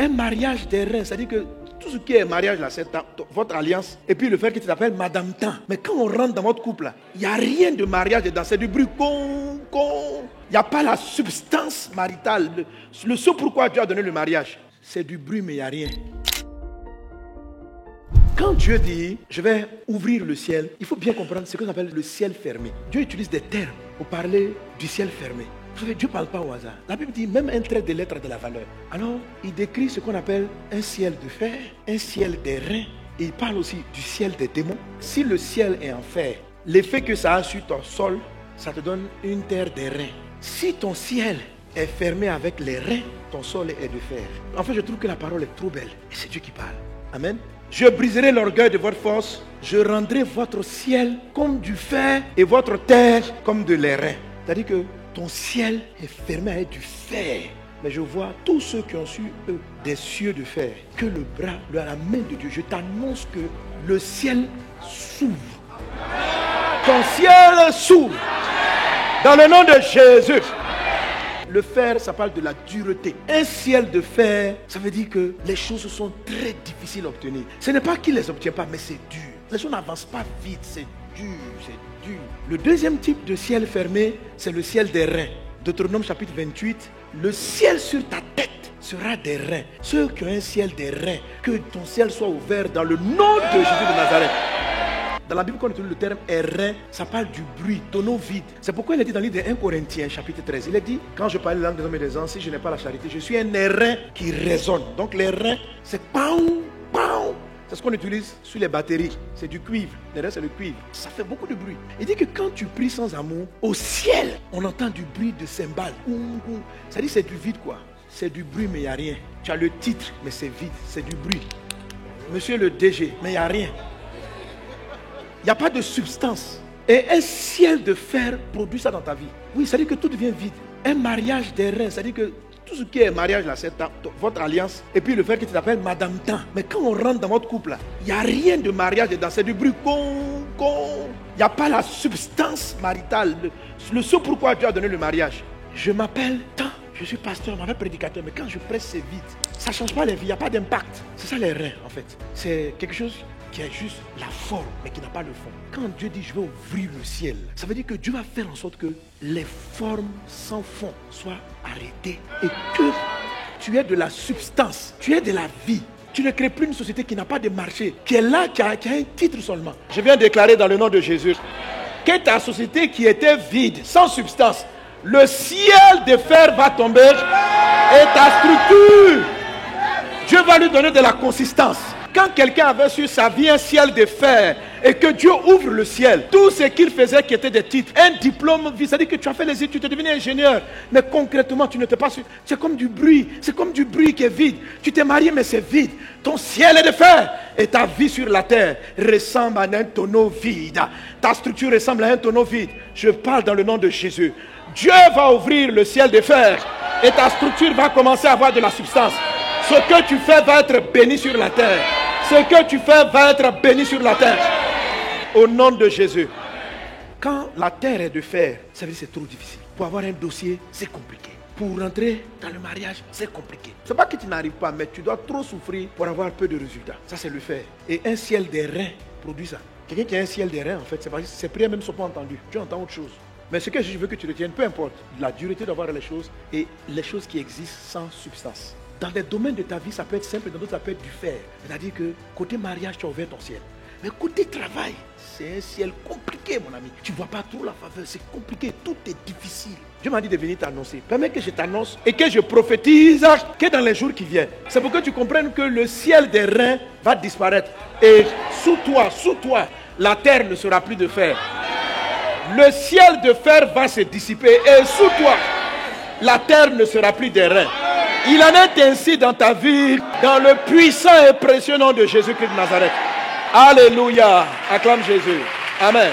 Un mariage des reins, c'est-à-dire que tout ce qui est mariage là, c'est votre alliance. Et puis le fait que tu t'appelles Madame Tan. Mais quand on rentre dans votre couple là, il n'y a rien de mariage dedans, c'est du bruit. Il n'y a pas la substance maritale. Le ce pourquoi Dieu a donné le mariage, c'est du bruit mais il n'y a rien. Quand Dieu dit, je vais ouvrir le ciel, il faut bien comprendre ce qu'on appelle le ciel fermé. Dieu utilise des termes pour parler du ciel fermé. Vous savez, Dieu ne parle pas au hasard. La Bible dit, même un trait de lettre a de la valeur. Alors, il décrit ce qu'on appelle un ciel de fer, un ciel des reins. Et il parle aussi du ciel des démons. Si le ciel est en fer, l'effet que ça a sur ton sol, ça te donne une terre des reins. Si ton ciel est fermé avec les reins, ton sol est de fer. En fait, je trouve que la parole est trop belle. Et c'est Dieu qui parle. Amen. Je briserai l'orgueil de votre force. Je rendrai votre ciel comme du fer et votre terre comme de l'airain. C'est-à-dire que ton ciel est fermé avec du fer. Mais je vois tous ceux qui ont su, eux, des cieux de fer. Que le bras, la main de Dieu, je t'annonce que le ciel s'ouvre. Ton ciel s'ouvre. Dans le nom de Jésus. Le fer, ça parle de la dureté. Un ciel de fer, ça veut dire que les choses sont très difficiles à obtenir. Ce n'est pas qu'il ne les obtient pas, mais c'est dur. Les choses n'avancent pas vite, c'est dur, c'est dur. Le deuxième type de ciel fermé, c'est le ciel des reins. Deutéronome chapitre 28, le ciel sur ta tête sera des reins. Ceux qui ont un ciel des reins, que ton ciel soit ouvert dans le nom de Jésus de Nazareth. Dans la Bible, quand on utilise le terme rein, ça parle du bruit, tonneau vide. C'est pourquoi il est dit dans le livre de 1 Corinthiens, chapitre 13, il est dit, quand je parle la langue des hommes et des anges, si je n'ai pas la charité, je suis un rein qui résonne. Donc les reins, c'est pound, pound. C'est ce qu'on utilise sur les batteries. C'est du cuivre. Les reins, c'est le cuivre. Ça fait beaucoup de bruit. Il dit que quand tu pries sans amour, au ciel, on entend du bruit de cymbales. Ça dit c'est du vide quoi. C'est du bruit, mais il n'y a rien. Tu as le titre, mais c'est vide. C'est du bruit. Monsieur le DG, mais il n'y a rien. Il n'y a pas de substance. Et un ciel de fer produit ça dans ta vie. Oui, ça dit que tout devient vide. Un mariage des reins, ça dit que tout ce qui est mariage là, c'est votre alliance. Et puis le fait que tu t'appelles Madame Tan. Mais quand on rentre dans votre couple là, il n'y a rien de mariage dedans. C'est du bruit. Il n'y a pas la substance maritale. Le ce pourquoi Dieu a donné le mariage. Je m'appelle Tan. Je suis pasteur, je m'appelle prédicateur. Mais quand je prêche, c'est vide. Ça ne change pas les vies. Il n'y a pas d'impact. C'est ça les reins en fait. C'est quelque chose qui a juste la forme, mais qui n'a pas le fond. Quand Dieu dit je vais ouvrir le ciel, ça veut dire que Dieu va faire en sorte que les formes sans fond soient arrêtées et que tu aies de la substance, tu aies de la vie. Tu ne crées plus une société qui n'a pas de marché, qui est là, qui a un titre seulement. Je viens déclarer dans le nom de Jésus que ta société qui était vide, sans substance, le ciel de fer va tomber et ta structure, Dieu va lui donner de la consistance. Quand quelqu'un avait sur sa vie un ciel de fer et que Dieu ouvre le ciel, tout ce qu'il faisait qui était des titres, un diplôme, c'est-à-dire que tu as fait les études, tu es devenu ingénieur, mais concrètement tu n'étais pas sûr. C'est comme du bruit qui est vide. Tu t'es marié mais c'est vide. Ton ciel est de fer et ta vie sur la terre ressemble à un tonneau vide. Ta structure ressemble à un tonneau vide. Je parle dans le nom de Jésus. Dieu va ouvrir le ciel de fer et ta structure va commencer à avoir de la substance. Ce que tu fais va être béni sur la terre. Ce que tu fais va être béni sur la terre. Au nom de Jésus. Quand la terre est de fer, ça veut dire que c'est trop difficile. Pour avoir un dossier, c'est compliqué. Pour rentrer dans le mariage, c'est compliqué. Ce n'est pas que tu n'arrives pas, mais tu dois trop souffrir pour avoir peu de résultats. Ça, c'est le fer. Et un ciel des reins produit ça. Quelqu'un qui a un ciel des reins, en fait, c'est parce que ses prières même ne sont pas entendues. Tu entends autre chose. Mais ce que je veux que tu retiennes, peu importe, la dureté d'avoir les choses et les choses qui existent sans substance. Dans des domaines de ta vie, ça peut être simple, dans d'autres, ça peut être du fer. C'est-à-dire que côté mariage, tu as ouvert ton ciel. Mais côté travail, c'est un ciel compliqué, mon ami. Tu ne vois pas trop la faveur, c'est compliqué, tout est difficile. Dieu m'a dit de venir t'annoncer. Permets que je t'annonce et que je prophétise que dans les jours qui viennent. C'est pour que tu comprennes que le ciel des reins va disparaître. Et sous toi, la terre ne sera plus de fer. Le ciel de fer va se dissiper et sous toi, la terre ne sera plus des reins. Il en est ainsi dans ta vie, dans le puissant et précieux nom de Jésus-Christ de Nazareth. Alléluia. Acclame Jésus. Amen.